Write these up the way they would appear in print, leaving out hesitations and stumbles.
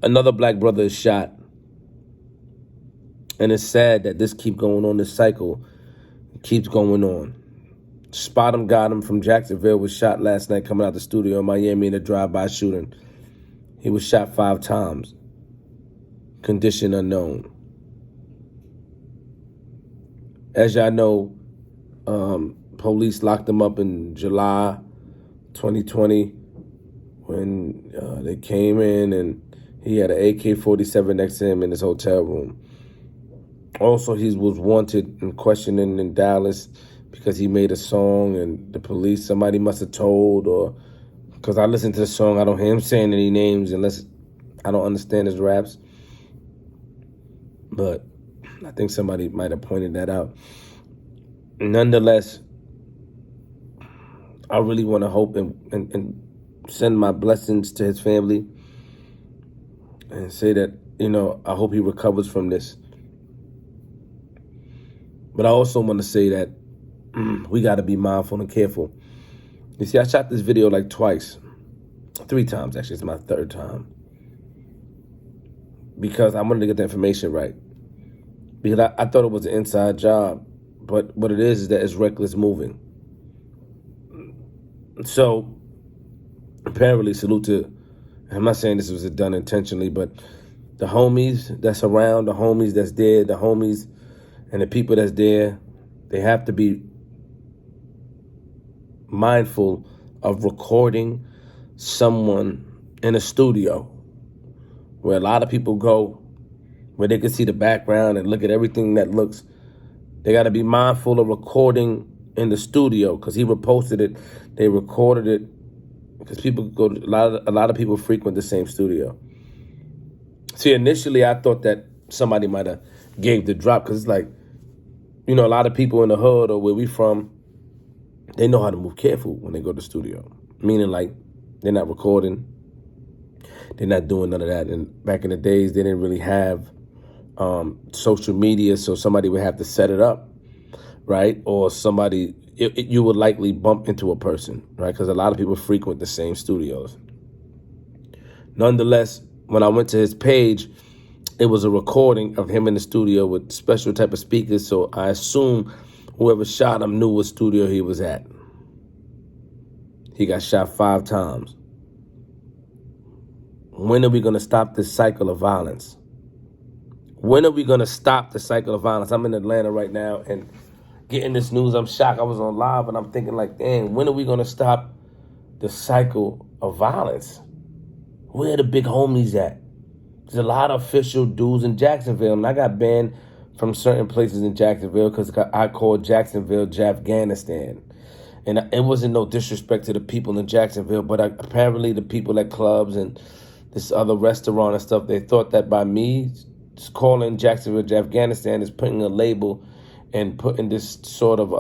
Another black brother is shot. And it's sad that this keeps going on, this cycle keeps going on. Spotemgottem from Jacksonville was shot last night coming out the studio in Miami in a drive-by shooting. He was shot 5 times. Condition unknown. As y'all know, police locked him up in July 2020 when they came in and he had an AK-47 next to him in his hotel room. Also, he was wanted and questioned in Dallas because he made a song and the police, somebody must have told, or because I listened to the song, I don't hear him saying any names unless I don't understand his raps. But I think somebody might have pointed that out. Nonetheless, I really want to hope and send my blessings to his family and say that, I hope he recovers from this. But I also want to say that we got to be mindful and careful. You see, I shot this video like 3 times, actually. It's my 3rd time. Because I wanted to get the information right. Because I thought it was an inside job. But what it is that it's reckless moving. So, apparently, salute to, I'm not saying this was done intentionally, but the homies that's around, the homies that's there, the homies and the people that's there, they have to be mindful of recording someone in a studio where a lot of people go, where they can see the background and look at everything that looks. They got to be mindful of recording in the studio because he reposted it. They recorded it because people go. A lot of people frequent the same studio. See, initially I thought that somebody might have gave the drop because it's like, a lot of people in the hood or where we from, they know how to move careful when they go to the studio. Meaning like they're not recording. They're not doing none of that. And back in the days, they didn't really have social media, so somebody would have to set it up, right? Or somebody, you would likely bump into a person, right? Because a lot of people frequent the same studios. Nonetheless, when I went to his page, it was a recording of him in the studio with special type of speakers, so I assume whoever shot him knew what studio he was at. He got shot 5 times. When are we going to stop this cycle of violence? When are we going to stop the cycle of violence? I'm in Atlanta right now and getting this news. I'm shocked. I was on live and I'm thinking like, dang, when are we going to stop the cycle of violence? Where are the big homies at? There's a lot of official dudes in Jacksonville, and I got banned from certain places in Jacksonville because I called Jacksonville Jafghanistan. And it wasn't no disrespect to the people in Jacksonville, but apparently the people at clubs and this other restaurant and stuff, they thought that by me just calling Jacksonville Jafghanistan is putting a label and putting this sort of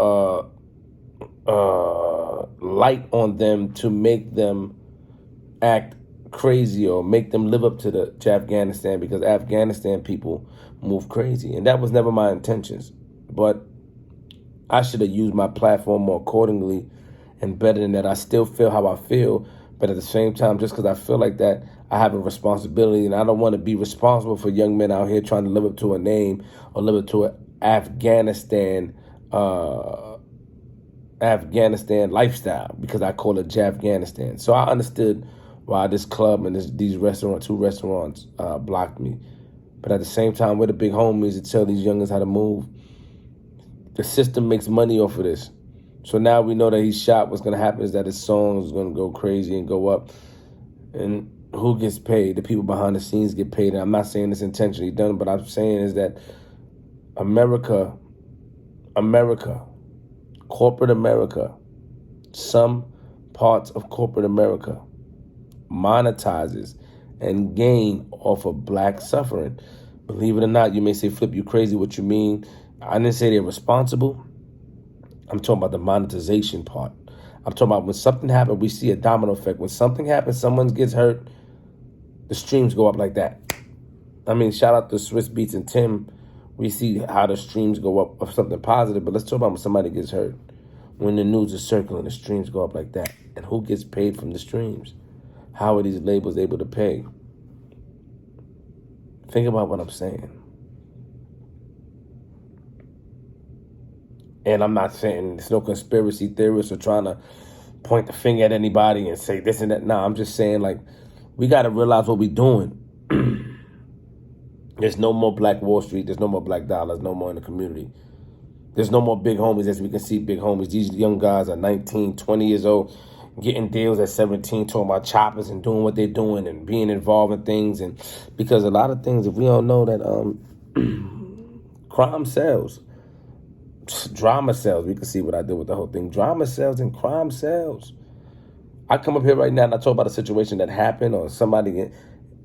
light on them to make them act crazy or make them live up to the Afghanistan, because Afghanistan people move crazy. And that was never my intentions. But I should have used my platform more accordingly and better than that. I still feel how I feel, but at the same time, just because I feel like that, I have a responsibility, and I don't want to be responsible for young men out here trying to live up to a name or live up to an Afghanistan lifestyle, because I call it Jafghanistan. So I understood why this club and these two restaurants blocked me. But at the same time, we're the big homies to tell these youngins how to move. The system makes money off of this. So now we know that he's shot. What's going to happen is that his song is going to go crazy and go up. And who gets paid? The people behind the scenes get paid. And I'm not saying it's intentionally done, but I'm saying is that America, corporate America, some parts of corporate America monetizes and gain off of black suffering. Believe it or not, you may say, Flip, you crazy. What you mean? I didn't say they're responsible. I'm talking about the monetization part. I'm talking about when something happens, we see a domino effect. When something happens, someone gets hurt, the streams go up like that. I mean, shout out to Swiss Beats and Tim. We see how the streams go up of something positive, but let's talk about when somebody gets hurt. When the news is circling, the streams go up like that. And who gets paid from the streams? How are these labels able to pay? Think about what I'm saying. And I'm not saying there's no conspiracy theorists or trying to point the finger at anybody and say this and that. No, I'm just saying, like, we got to realize what we're doing. There's no more Black Wall Street. There's no more black dollars. No more in the community. There's no more big homies, as we can see big homies. These young guys are 19, 20 years old, getting deals at 17, talking about choppers and doing what they're doing and being involved in things. And because a lot of things, if we don't know that crime sells, drama sells. We can see what I did with the whole thing. Drama sells and crime sells. I come up here right now and I talk about a situation that happened or somebody,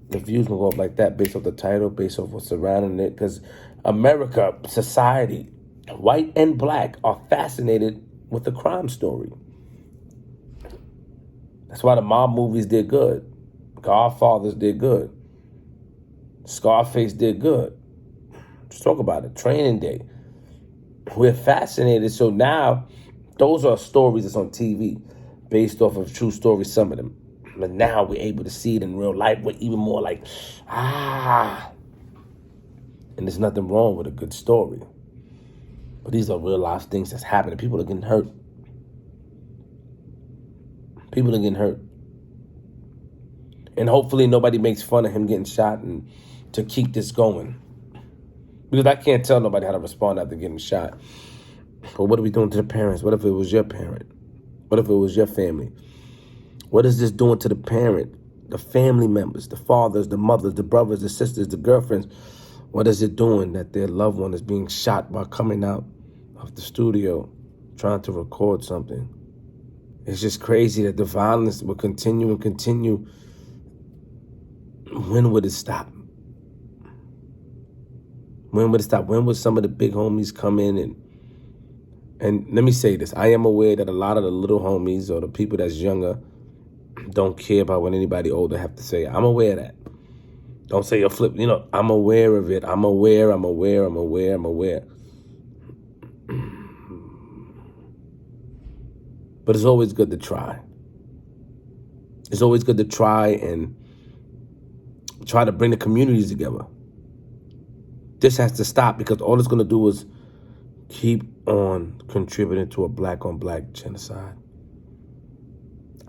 the views will go up like that based off the title, based off what's surrounding it. Because America, society, white and black, are fascinated with the crime story. That's why the mob movies did good. Godfathers did good. Scarface did good. Let's talk about it. Training Day. We're fascinated. So now, those are stories that's on TV based off of true stories, some of them. But now we're able to see it in real life. We're even more like, And there's nothing wrong with a good story. But these are real life things that's happening. People are getting hurt. People are getting hurt. And hopefully nobody makes fun of him getting shot and to keep this going. Because I can't tell nobody how to respond after getting shot. But what are we doing to the parents? What if it was your parent? What if it was your family? What is this doing to the parent, the family members, the fathers, the mothers, the brothers, the sisters, the girlfriends? What is it doing that their loved one is being shot while coming out of the studio trying to record something? It's just crazy that the violence will continue and continue. When would it stop? When would it stop? When would some of the big homies come in and let me say this. I am aware that a lot of the little homies or the people that's younger don't care about what anybody older have to say. I'm aware of that. Don't say you're flip. I'm aware of it. I'm aware. But it's always good to try. It's always good to try and try to bring the communities together. This has to stop because all it's going to do is keep on contributing to a black-on-black genocide.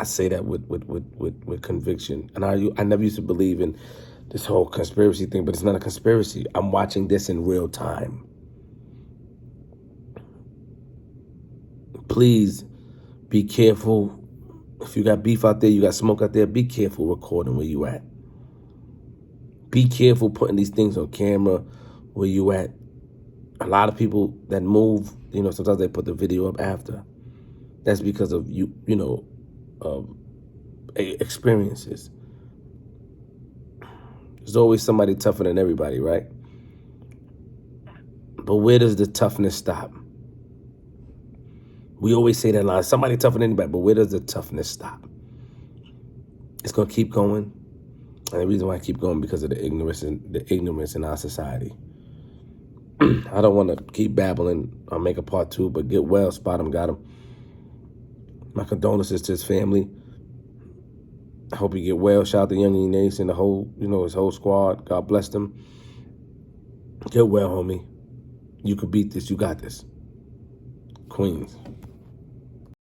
I say that with conviction. And I never used to believe in this whole conspiracy thing, but it's not a conspiracy. I'm watching this in real time. Please be careful. If you got beef out there, you got smoke out there, be careful recording where you at. Be careful putting these things on camera where you at. A lot of people that move, sometimes they put the video up after. That's because of experiences. There's always somebody tougher than everybody, right? But where does the toughness stop? We always say that line, somebody tougher than anybody, but where does the toughness stop? It's going to keep going. And the reason why I keep going because of the ignorance in our society. I don't want to keep babbling. I'll make a part 2, but get well, Spotemgottem. My condolences to his family. I hope he get well. Shout out to Young Nace and the whole, his whole squad. God bless them. Get well, homie. You could beat this. You got this. Queens.